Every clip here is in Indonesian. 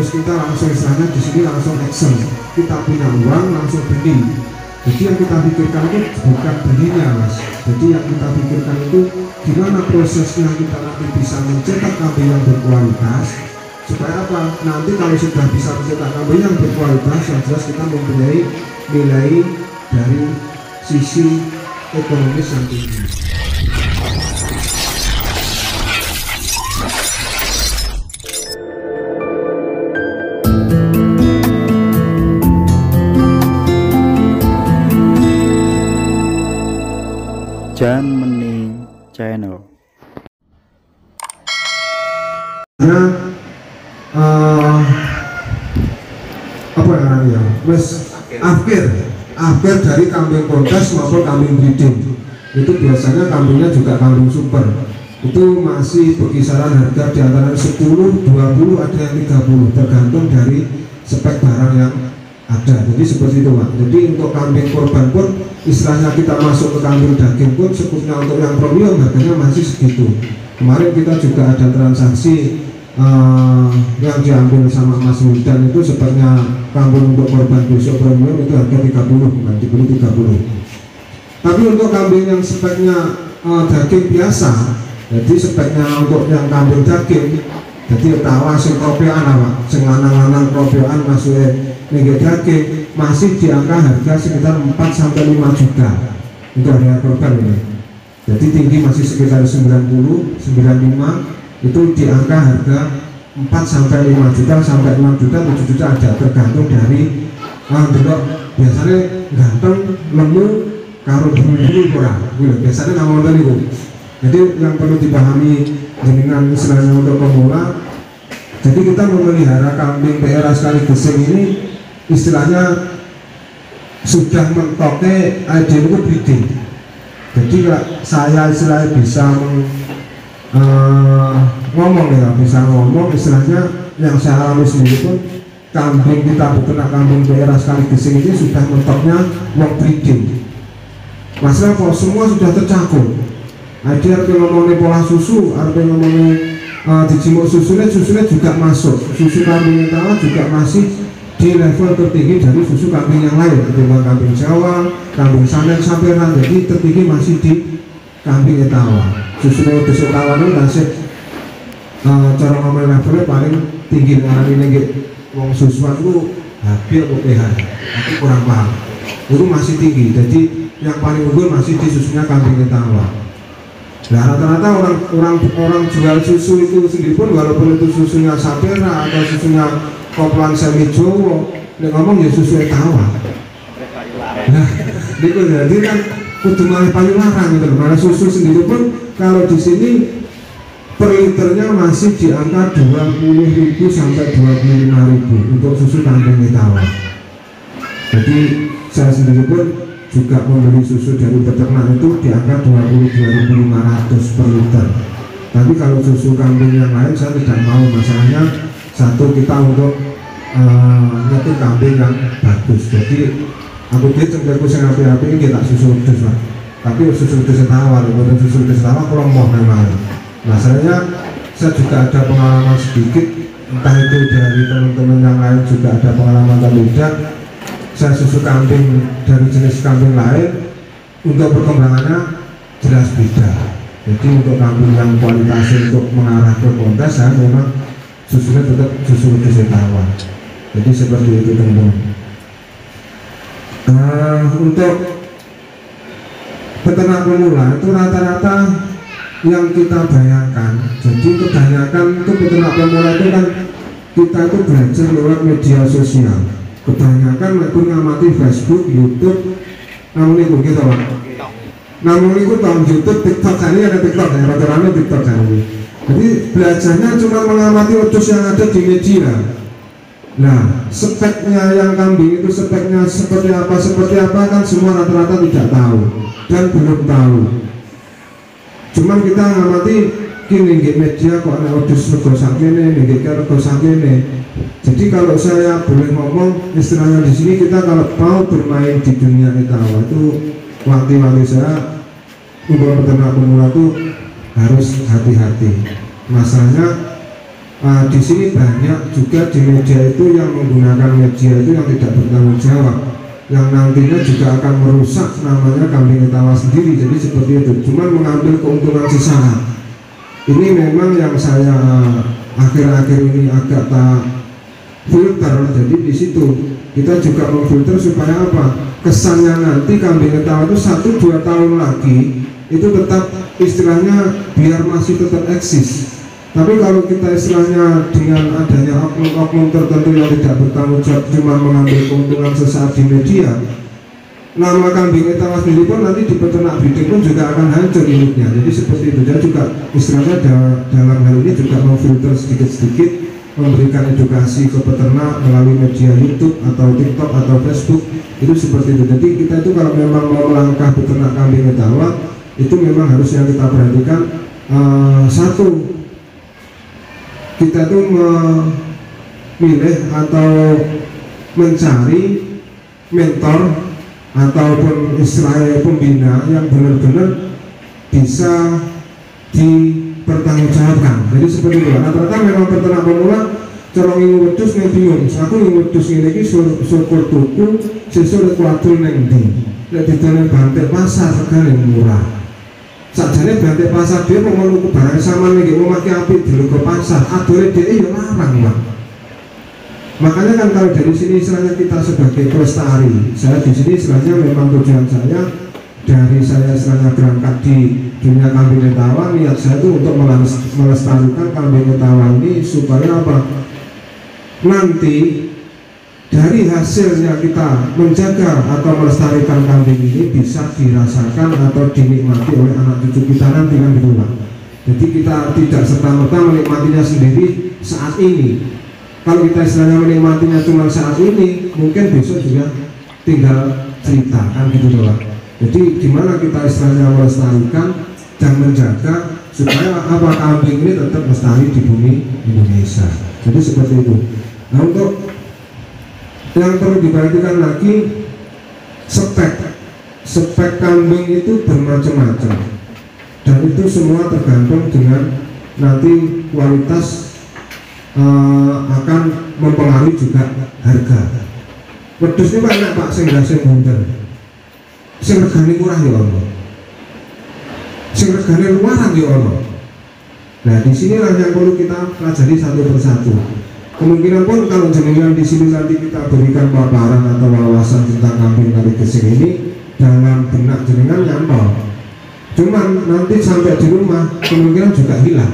terus kita langsung istilahnya di sini langsung action, kita punya uang langsung beli. Jadi yang kita pikirkan itu bukan belinya mas, jadi yang kita pikirkan itu gimana prosesnya kita nanti bisa mencetak kambing yang berkualitas, supaya apa, nanti kalau sudah bisa mencetak kambing yang berkualitas, yang jelas kita mempunyai nilai dari sisi ekonomis yang tinggi. Jan Meni Channel. Apa ya? Wes akhir dari kambing kontes maupun kambing breeding. Itu biasanya kambingnya juga kambing super. Itu masih berkisaran harga di antara 10, 20, ada yang 30, tergantung dari spek barang yang ada. Jadi seperti itu Pak. Jadi untuk kambing korban pun istilahnya kita masuk ke kambing daging pun cukupnya untuk yang premium harganya masih segitu. Kemarin kita juga ada transaksi yang diambil sama Mas Wildan itu sepertinya kambing untuk korban besok premium itu harga 30, bukan dibeli 30. Tapi untuk kambing yang speknya daging biasa, jadi speknya untuk yang kambing daging, jadi tawa sing kopioan apa, sing lanang-lanang kopioan masuk nggak daging masih di angka harga sekitar 4-5 juta untuk harga korban ini. Jadi tinggi masih sekitar 90, 95 itu di angka harga 4-5 juta sampai 6 juta, 7 juta ada, tergantung dari delok biasanya ganteng, lemu, karo dulu kurang. Biasanya nama itu. Jadi yang perlu dipahami dengan istilahnya untuk pemula. Jadi kita memelihara kambing daerah sekali gesing ini istilahnya sudah mentoknya ideal itu breeding. Jadi saya istilahnya bisa ngomong ya, bisa ngomong istilahnya yang saya alami sendiri pun kambing kita beternak kambing daerah sekali gesing ini sudah mentoknya mau breeding. Masalah kok semua sudah tercakup. Ideal ngomongin pola susu, artinya ngomongin dijimuk susunya juga masuk, susu kambing tawa juga masih di level tertinggi dari susu kambing yang lain, ketimbang kambing Jawa, kambing Sanen, Samperan. Jadi tertinggi masih di kambing Etawa. Susu Etawa itu masih cara ngomong levelnya paling tinggi. Karena ini wong susuan itu hampir PH, tapi kurang paham. Itu masih tinggi. Jadi yang paling unggul masih di susunya kambing Etawa. Nah rata-rata orang jual susu itu sendiri pun walaupun itu susunya Sapera atau susunya Koplan Semi Jowo, nek ngomong ya susu Etawa. Nah, itu jadi kan kudu malah paling larang gitu. Mana susu sendiri pun kalau di sini per liternya masih di angka 20.000 sampai 25.000 untuk susu kambing Etawa. Jadi saya sendiri pun juga membeli susu dari peternak itu di angka 22.500 per liter. Tapi kalau susu kambing yang lain saya tidak mau, masalahnya satu kita untuk nyetir kambing yang bagus. Jadi aku dia cenderung yang api-api ini kita susu udus Pak. Tapi susu udus Etawa, bukan susu udus Etawa kalau mau memang. Masalahnya saya juga ada pengalaman sedikit, entah itu dari teman-teman yang lain juga ada pengalaman yang beda. Saya susu kambing dari jenis kambing lain untuk perkembangannya jelas beda. Jadi untuk kambing yang kualitasnya untuk mengarah ke kontes saya memang susunya tetap susu udus Etawa. Jadi seperti itu teman-teman. Untuk peternak pemula itu rata-rata yang kita bayangkan. Jadi kebanyakan itu peternak pemula itu kan kita itu belajar lewat media sosial. Kebanyakan mereka ngamati Facebook, YouTube, namun itu gitu Pak. Namun itu tahun YouTube, TikTok ini ada TikTok ya, rata-rata TikTok ini. Jadi belajarnya cuma mengamati udus yang ada di media. Nah, speknya yang kambing itu speknya seperti apa kan semua rata-rata tidak tahu dan belum tahu. Cuman kita ngamati kini di media kok ada udus rego sakene, nggih rego sakene. Jadi kalau saya boleh ngomong istilahnya di sini, kita kalau mau bermain di dunia Etawa itu waktu saya untuk peternak pemula itu harus hati-hati. Masalahnya Di sini banyak juga di media itu yang menggunakan media itu yang tidak bertanggung jawab, yang nantinya juga akan merusak namanya kambing etawa sendiri. Jadi seperti itu, cuma mengambil keuntungan sesaat. Ini memang yang saya akhir-akhir ini agak tak filter. Jadi di situ kita juga memfilter supaya apa? Kesannya nanti kambing etawa itu 1-2 tahun lagi itu tetap istilahnya biar masih tetap eksis. Tapi kalau kita istilahnya dengan adanya oknum-oknum tertentu yang tidak bertanggung jawab cuma mengambil keuntungan sesaat di media, nama kambing etawa sendiri pun nanti di peternak breeding pun juga akan hancur induknya. Jadi seperti itu. Dia juga istilahnya dalam hal ini juga memfilter sedikit-sedikit, memberikan edukasi ke peternak melalui media YouTube atau TikTok atau Facebook. Itu seperti itu. Jadi kita itu kalau memang mau melangkah peternak kambing etawa, itu memang harus yang kita perhatikan. Satu, kita tuh memilih atau mencari mentor ataupun istilahnya pembina yang benar-benar bisa dipertanggungjawabkan. Jadi seperti itu. Rata-rata memang peternak pemula corong ingin wedhus ning bingung. Aku ingin wedhus ngene iki syukur tuku sesuk kuatul ning ndi. Nek didone bantek pasar regane murah. Sakjane bantek pasar dia mau nuku barang saman iki omah ki apik dilego pasar, adole dhewe ya larang, Pak. Makanya kan kalau dari sini istilahnya kita sebagai pelestari, saya di sini istilahnya memang tujuan saya dari saya istilahnya berangkat di dunia kambing etawa, niat saya itu untuk melestarikan kambing etawa ini supaya apa? Nanti dari hasilnya kita menjaga atau melestarikan kambing ini bisa dirasakan atau dinikmati oleh anak cucu kita nanti kan gitu, Pak. Jadi kita tidak serta-merta menikmatinya sendiri saat ini. Kalau kita istilahnya menikmatinya cuma saat ini, mungkin besok juga tinggal cerita kan gitu, Pak. Jadi gimana kita istilahnya melestarikan dan menjaga supaya apa kambing ini tetap lestari di bumi Indonesia. Jadi seperti itu. Nah, untuk yang perlu diperhatikan lagi, spek kambing itu bermacam-macam dan itu semua tergantung dengan nanti kualitas akan mempengaruhi juga harga. Wedhus ini banyak, Pak, sing sing bunter, sing regane murah ya ono, sing regane luaran ya ono. Nah, disinilah yang perlu kita pelajari satu persatu. Kemungkinan pun kalau jenengan di sini nanti kita berikan paparan atau wawasan tentang kambing kali gesing ini dalam benak jenengan nyantol. Cuman nanti sampai di rumah kemungkinan juga hilang.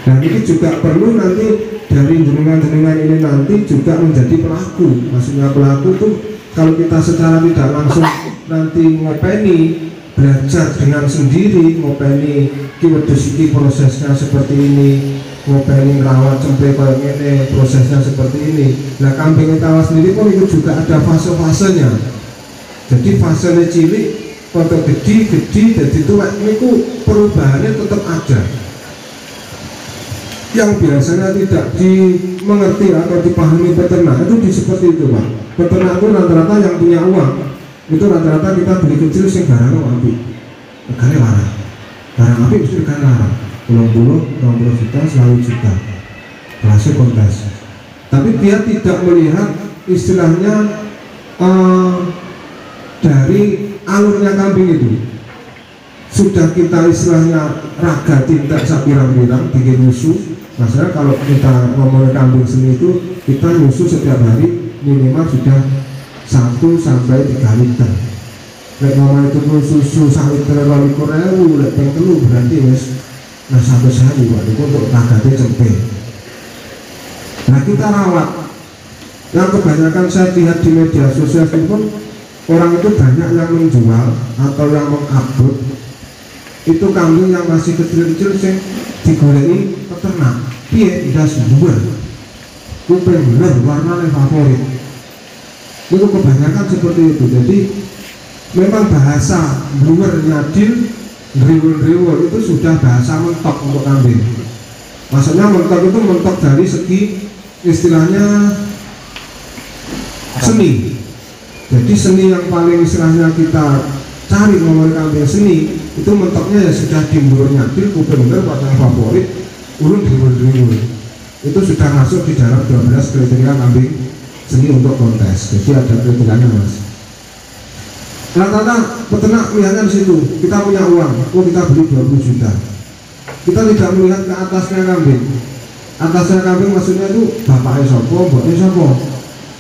Dan ini juga perlu nanti dari jenengan-jenengan ini nanti juga menjadi pelaku. Maksudnya pelaku tuh kalau kita secara tidak langsung nanti ngopeni, belajar dengan sendiri, ngopeni wedhus iki prosesnya seperti ini, ngopeni ngerawat cempe kayak gini, prosesnya seperti ini. Nah, kambing etawa sendiri pun itu juga ada fase-fasenya. Jadi fasenya cilik, foto gede, jadi tua, itu perubahannya tetap ada. Yang biasanya tidak dimengerti atau dipahami peternak itu seperti itu, Pak. Peternak itu rata-rata yang punya uang, itu rata-rata kita beli kecil sing barang apik, regane larang. Barang apik mesti regane larang. 20 juta, 100 juta kelasnya kontes, tapi dia tidak melihat istilahnya dari alurnya kambing itu. Sudah kita istilahnya raga tindak sapirang-pirang bikin nyusu. Masalah kalau kita ngomongin kambing seni itu kita nyusu setiap hari minimal sudah 1 sampai 3 liter. Lek ngomong itu susu 1 liter 2.000, lek ping 3 berarti wis nah sampai sehari, Pak, itu untuk ragatnya cempe. Nah, kita rawat. Yang kebanyakan saya lihat di media sosial itu pun orang itu banyak yang menjual atau yang mengupload itu kambing yang masih kecil-kecil sing digoleki peternak. Piye ndas dhuwur. Kuping bener warnane favorit. Itu kebanyakan seperti itu. Jadi memang bahasa dhuwur nyadil, ngriwul-ngriwul itu sudah bahasa mentok untuk kambing. Maksudnya mentok itu mentok dari segi istilahnya seni. Jadi seni yang paling istilahnya kita cari ngomongin kambing seni itu mentoknya ya sudah di dhuwur nyadil, kuping bener warna favorit, urun driwul. Itu sudah masuk di dalam 12 kriteria kambing seni untuk kontes. Jadi ada kriterianya mas. Rata-rata peternak melihatnya di situ. Kita punya uang, kita beli 20 juta. Kita tidak melihat ke atasnya kambing. Atasnya kambing maksudnya itu bapaknya sopo, mboknya sopo.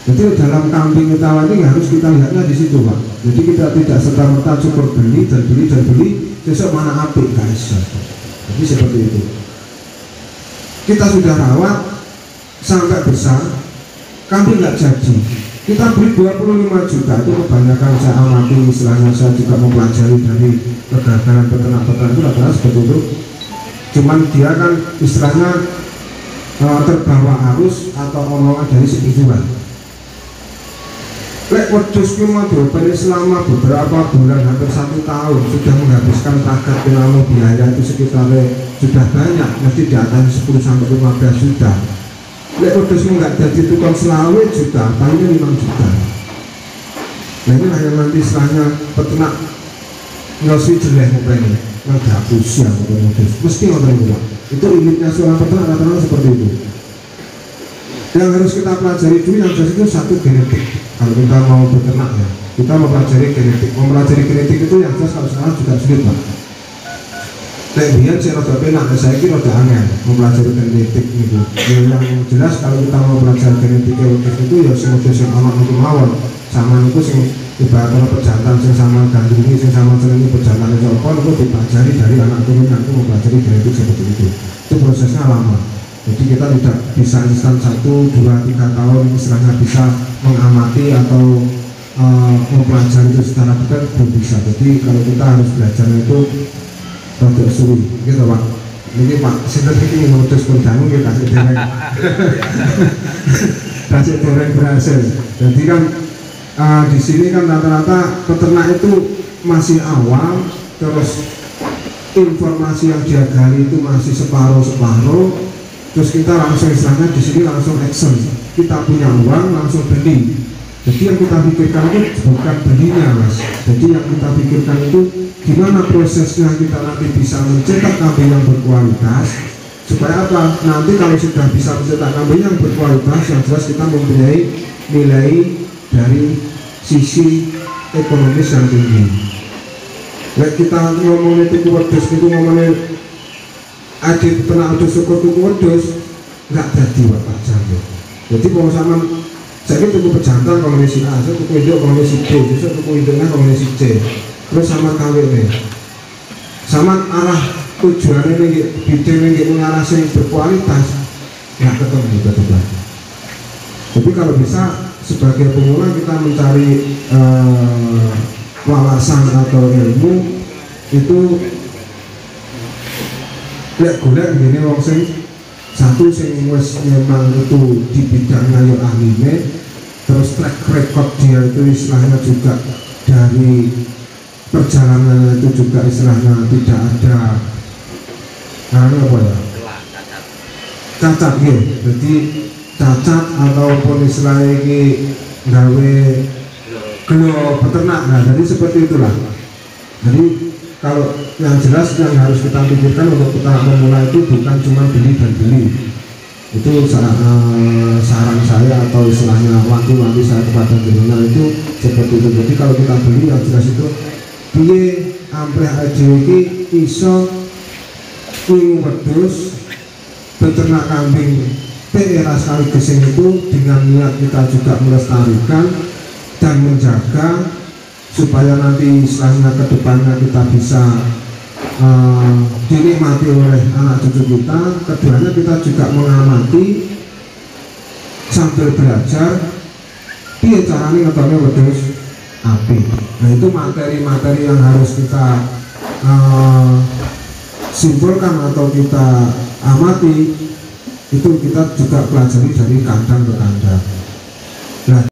Jadi dalam kambing kita ini harus kita lihatnya di situ pak. Jadi kita tidak serta-merta cukup beli, besok mana apik guys. Jadi seperti itu. Kita sudah rawat sampai besar, kambing nggak jadi. Kita beli 25 juta, itu kebanyakan saya amati, istilahnya saya juga mempelajari dari kegagalan peternak-peternak itu adalah seperti itu. Cuman dia kan istilahnya terbawa arus atau omongan dari sebujuan. Lek wedhus ki mau diopeni selama beberapa bulan, hampir 1 tahun, sudah menghabiskan tagat pengaruh biaya itu sekitar sudah banyak, mesti di atas 10 sampai 15 juta. Lek wedhus nggak jadi tukang selawe juta, paling 5 juta. Nah inilah yang nanti istilahnya peternak ngasih jelek ngopeni, nggak dihapus ya wedhus, mesti ngotot. Itu limitnya seorang peternak rata-rata seperti itu. Yang harus kita pelajari dulu yang jelas itu satu genetik. Kalau kita mau beternak ya, kita mempelajari genetik. Mempelajari genetik itu yang jelas kalau sekarang juga sulit pak. Biar saya rada penak, saya kira rada angel mempelajari genetik itu. Yang jelas kalau kita mau belajar genetik itu ya sing anak itu mawon, sama itu sing ibaratnya pejantan sing sama gandrungi sing sama ini pejantan itu apa itu dipelajari dari anak turunan itu mempelajari genetik seperti itu. Itu prosesnya lama. Jadi kita tidak bisa instan 1, 2, 3 tahun istilahnya bisa mengamati atau mempelajari itu secara detail belum bisa. Jadi kalau kita harus belajar itu rada suwi, gitu pak. Ini pak, sinten iki ngutus kondangu kita kasih dereng, kasih dereng berhasil. Jadi kan di sini kan rata-rata peternak itu masih awam, terus informasi yang dia gali itu masih separuh. Terus kita langsung istilahnya di sini langsung action. Kita punya uang langsung beli. Jadi yang kita pikirkan itu bukan belinya mas. Jadi yang kita pikirkan itu gimana prosesnya kita nanti bisa mencetak kambing yang berkualitas. Supaya apa? Nanti kalau sudah bisa mencetak kambing yang berkualitas, yang jelas kita mempunyai nilai dari sisi ekonomis yang tinggi. Nah, kita ngomongin itu wedhus itu ngomongin adik peternak wedhus syukur tuku wedhus nggak jadi pak jangan. Jadi kalau sama saya tuku pejantan kalau si A, saya tuku induk kalau si B, saya tuku induknya kalau si C, terus sama kawin sama arah tujuannya nih bidang yang mengarah yang berkualitas nggak ketemu betul. Jadi kalau bisa sebagai pemula kita mencari wawasan atau ilmu itu golek gini wong sing satu sing wis memang itu di bidangnya yo ahline, terus track record dia itu istilahnya juga dari perjalanannya itu juga istilahnya tidak ada apa ya cacat ya. Jadi cacat ataupun istilahnya ini gawe gelo peternak. Nah jadi seperti itulah. Jadi kalau yang jelas yang harus kita pikirkan untuk peternak pemula itu bukan cuma beli dan beli. Itu saran saya atau istilahnya wanti-wanti saya kepada jenengan itu seperti itu. Jadi kalau kita beli yang jelas itu piye ampreh aja iki iso ing wedhus peternak kambing era sekali gesing itu dengan niat kita juga melestarikan dan menjaga supaya nanti istilahnya ke depannya kita bisa dinikmati oleh anak cucu kita. Keduanya kita juga mengamati sambil belajar piye caranya ngetoknya wedhus apik. Nah itu materi-materi yang harus kita simpulkan atau kita amati, itu kita juga pelajari dari kandang ke kandang. Nah,